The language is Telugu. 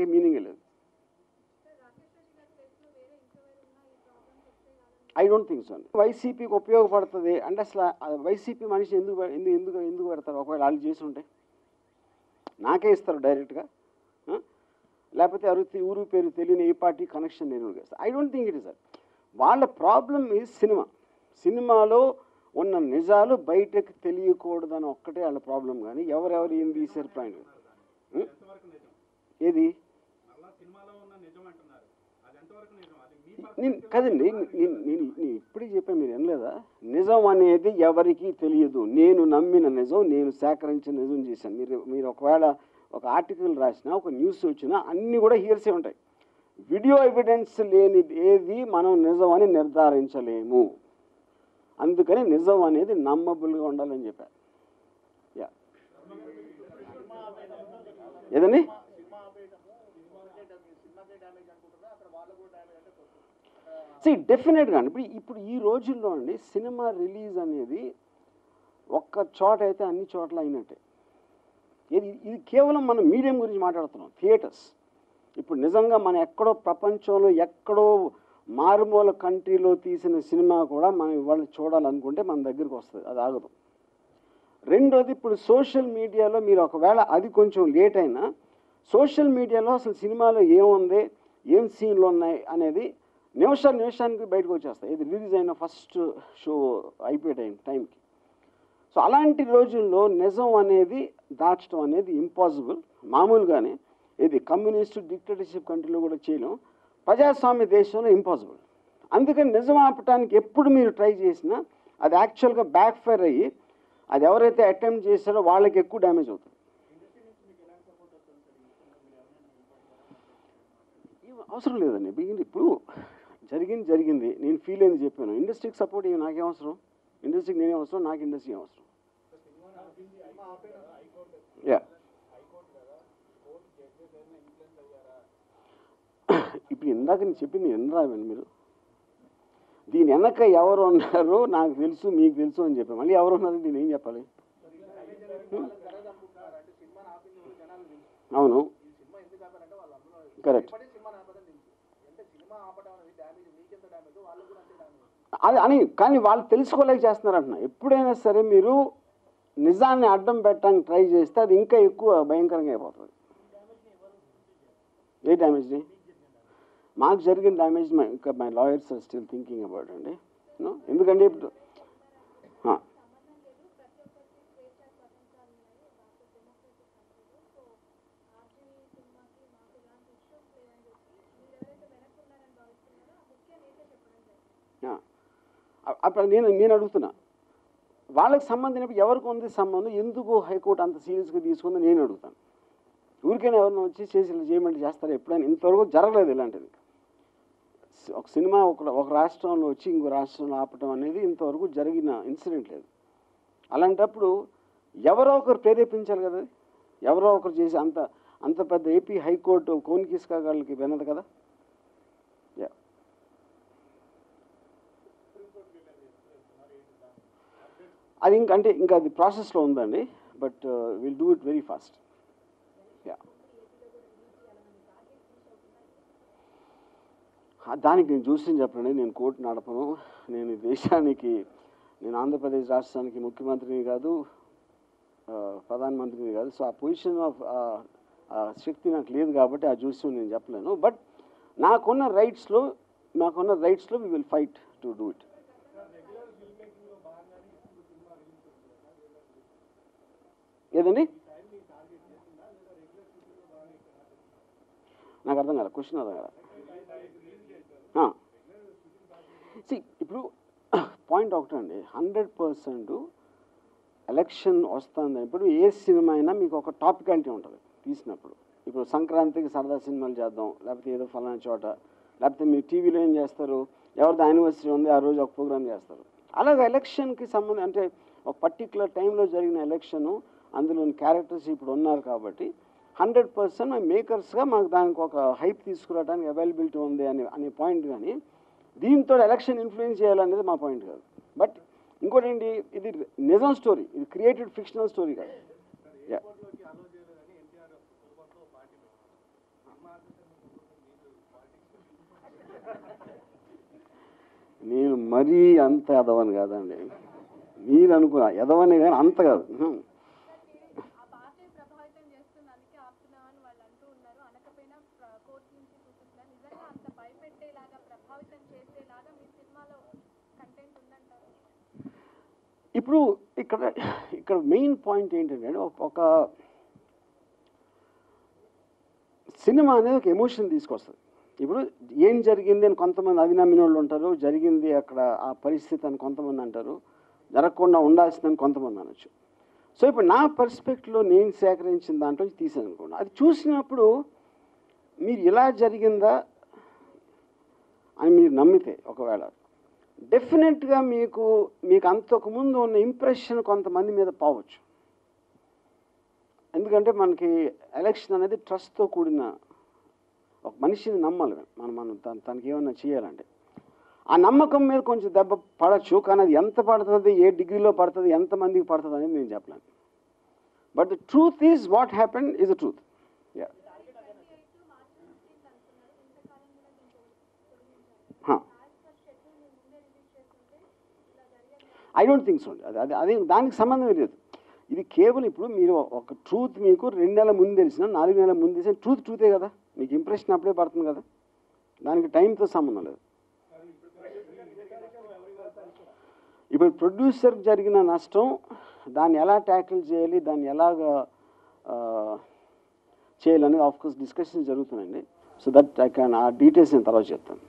ఇంకే మీనింగే లేదు. I don't think so. వైసీపీకి ఉపయోగపడుతుంది అంటే అసలు వైసీపీ మనిషి ఎందుకు ఎందుకు ఎందుకు పెడతారు? ఒకవేళ వాళ్ళు చేసి ఉంటే నాకే ఇస్తారు డైరెక్ట్గా, లేకపోతే ఊరు పేరు తెలియని ఏ పార్టీ కనెక్షన్ నేను చేస్తాను. I don't think it is that. వాళ్ళ ప్రాబ్లం ఈ సినిమాలో ఉన్న నిజాలు బయటకు తెలియకూడదని ఒక్కటే వాళ్ళ ప్రాబ్లం. కానీ ఎవరెవరు ఏం తీశారు పాయింట్ ఏది కదండి. నేను ఇప్పుడే చెప్పాను, మీరు వినలేదా? నిజం అనేది ఎవరికి తెలియదు. నేను నమ్మిన నిజం, నేను సేకరించిన నిజం చేశాను. మీరు ఒకవేళ ఒక ఆర్టికల్ రాసినా, ఒక న్యూస్ వచ్చినా అన్నీ కూడా హియర్సే ఉంటాయి. వీడియో ఎవిడెన్స్ లేని ఏది మనం నిజం అని నిర్ధారించలేము. అందుకని నిజం అనేది నమ్మబుల్గా ఉండాలని చెప్పారు. యా ఏదండి? డెఫినెట్గా అండి. ఇప్పుడు ఈ రోజుల్లో అండి సినిమా రిలీజ్ అనేది ఒక్క చోట అయితే అన్ని చోట్ల అయినట్టే. ఇది కేవలం మనం మీడియం గురించి మాట్లాడుతున్నాం, థియేటర్స్. ఇప్పుడు నిజంగా మనం ఎక్కడో ప్రపంచంలో ఎక్కడో మారుమూల కంట్రీలో తీసిన సినిమా కూడా మనం ఇవాళ చూడాలనుకుంటే మన దగ్గరికి వస్తుంది, అది ఆగదు. రెండోది, ఇప్పుడు సోషల్ మీడియాలో మీరు ఒకవేళ అది కొంచెం లేట్ అయినా సోషల్ మీడియాలో అసలు సినిమాలో ఏముంది, ఏం సీన్లు ఉన్నాయి అనేది నిమిషానికి బయటకు వచ్చేస్తాయి. ఇది రిలీజ్ అయిన ఫస్ట్ షో అయిపోయే టైంకి. సో అలాంటి రోజుల్లో నిజం అనేది దాచడం అనేది ఇంపాసిబుల్. మామూలుగానే ఇది కమ్యూనిస్ట్ డిక్టేటర్షిప్ కంట్రీలో కూడా చేయలేం, ప్రజాస్వామ్య దేశంలో ఇంపాసిబుల్. అందుకని నిజం ఆపటానికి ఎప్పుడు మీరు ట్రై చేసినా అది యాక్చువల్గా బ్యాక్ ఫైర్ అయ్యి అది ఎవరైతే అటెంప్ట్ చేశారో వాళ్ళకి ఎక్కువ డ్యామేజ్ అవుతుంది. అవసరం లేదండి. ఇప్పుడు జరిగింది, నేను ఫీల్ అయింది చెప్పాను. ఇండస్ట్రీకి సపోర్ట్ ఇవి నాకేం అవసరం? ఇండస్ట్రీకి నేనే అవసరం, నాకు ఇండస్ట్రీ అవసరం. యా ఇప్పుడు ఇందాక నేను చెప్పింది ఎన్నరావండి మీరు. దీని వెనక ఎవరు ఉన్నారో నాకు తెలుసు, మీకు తెలుసు అని చెప్పాను. మళ్ళీ ఎవరు ఉన్నారో నేను ఏం చెప్పాలి? అవును, కరెక్ట్. అది అని కానీ వాళ్ళు తెలుసుకోలేక చేస్తున్నారు అంటున్నా. ఎప్పుడైనా సరే మీరు నిజాన్ని అడ్డం పెట్టడానికి ట్రై చేస్తే అది ఇంకా ఎక్కువ భయంకరంగా అయిపోతుంది. ఏ డ్యామేజ్ని? మాకు జరిగిన డ్యామేజ్ ఇంకా my lawyers are still thinking about అండి. ఎందుకంటే ఇప్పుడు అప్పుడు నేను అడుగుతున్నా, వాళ్ళకి సంబంధించినప్పుడు ఎవరికి ఉంది సంబంధం, ఎందుకు హైకోర్టు అంత సీరియస్గా తీసుకుందో నేను అడుగుతాను. ఊరికైనా ఎవరైనా వచ్చి చేయమంటే చేస్తారు? ఎప్పుడైనా ఇంతవరకు జరగలేదు ఇలాంటిది. ఒక సినిమా ఒక రాష్ట్రంలో వచ్చి ఇంకో రాష్ట్రంలో ఆపటం అనేది ఇంతవరకు జరిగిన ఇన్సిడెంట్ లేదు. అలాంటప్పుడు ఎవరో ఒకరు ప్రేరేపించాలి కదా, ఎవరో ఒకరు చేసి అంత పెద్ద ఏపీ హైకోర్టు కోన్కిస్కాగాళ్ళకి వినదు కదా. అది ఇంకా అది ప్రాసెస్లో ఉందండి. But will do it very fast. Yeah దానికి నేను చూసి చెప్పండి, నేను కోర్టు నడపను. నేను దేశానికి, నేను ఆంధ్రప్రదేశ్ రాష్ట్రానికి ముఖ్యమంత్రిని కాదు, ప్రధానమంత్రిని కాదు. సో ఆ పొజిషన్ ఆఫ్ శక్తి నాకు లేదు కాబట్టి ఆ చూసి నేను చెప్పలేను. బట్ నాకున్న రైట్స్లో we will fight to do it. ఏదండి? నాకు అర్థం కాదు, క్వశ్చన్ అర్థం కదా. ఇప్పుడు పాయింట్ ఒకటండి, 100% ఎలక్షన్ వస్తుంది. ఇప్పుడు ఏ సినిమా అయినా మీకు ఒక టాపికాలిటీ ఉంటుంది తీసినప్పుడు. ఇప్పుడు సంక్రాంతికి సరదా సినిమాలు చేద్దాం, లేకపోతే ఏదో ఫలానా చోట, లేకపోతే మీరు టీవీలో ఏం చేస్తారు, ఎవరిది యానివర్సరీ ఉంది ఆ రోజు ఒక ప్రోగ్రామ్ చేస్తారు. అలాగే ఎలక్షన్కి సంబంధం అంటే ఒక పర్టికులర్ టైంలో జరిగిన ఎలక్షను, అందులోని క్యారెక్టర్స్ ఇప్పుడు ఉన్నారు కాబట్టి 100% మేము మేకర్స్గా మాకు దానికి ఒక హైప్ తీసుకురావడానికి అవైలబిలిటీ ఉంది అనే పాయింట్. కానీ దీంతో ఎలక్షన్ ఇన్ఫ్లుయెన్స్ చేయాలనేది మా పాయింట్ కాదు. బట్ ఇంకోటి ఏంటి, ఇది నిజం స్టోరీ, ఇది క్రియేటెడ్ ఫిక్షనల్ స్టోరీ కాదు. నేను మరీ అంత ఎదవని కాదండి, మీరు అనుకున్నా ఎదవని కానీ అంత కాదు. ఇప్పుడు ఇక్కడ మెయిన్ పాయింట్ ఏంటంటే, ఒక సినిమా అనేది ఒక ఎమోషన్ తీసుకొస్తుంది. ఇప్పుడు ఏం జరిగింది అని కొంతమంది అవి నమ్మిన వాళ్ళు ఉంటారు, జరిగింది అక్కడ ఆ పరిస్థితి అని కొంతమంది అంటారు, జరగకుండా ఉండాల్సిందని కొంతమంది అనొచ్చు. సో ఇప్పుడు నా పర్స్పెక్టివ్లో నేను సేకరించిన దాంట్లో తీసాను అనుకోండి, అది చూసినప్పుడు మీరు ఇలా జరిగిందా అని మీరు నమ్మితే ఒకవేళ డెఫినెట్గా మీకు అంతకుముందు ఉన్న ఇంప్రెషన్ కొంతమంది మీద పోవచ్చు. ఎందుకంటే మనకి ఎలక్షన్ అనేది ట్రస్ట్తో కూడిన, ఒక మనిషిని నమ్మాలి మనం తనకి ఏమన్నా చేయాలంటే. ఆ నమ్మకం మీద కొంచెం దెబ్బ పడవచ్చు, కానీ అది ఎంత పడుతుంది, ఏ డిగ్రీలో పడుతుంది, ఎంతమందికి పడుతుంది అనేది నేను చెప్పలేను. But the truth is what happen is the truth. I don't think so అండి. అది దానికి సంబంధమే లేదు. ఇది కేవలం ఇప్పుడు మీరు ఒక ట్రూత్ మీకు 2 నెలల ముందు తెలిసిన, 4 నెలల ముందు తెలిసిన ట్రూతే కదా, మీకు ఇంప్రెషన్ అప్పుడే పడుతుంది కదా, దానికి టైంతో సంబంధం లేదు. ఇప్పుడు ప్రొడ్యూసర్ జరిగిన నష్టం, దాన్ని ఎలా ట్యాకిల్ చేయాలి, దాన్ని ఎలాగ చేయాలనేది ఆఫ్కోర్స్ డిస్కషన్స్ జరుగుతున్నాయండి. సో దట్ ఐ క్యాన్ ఆ డీటెయిల్స్ నేను తర్వాత చెప్తాను.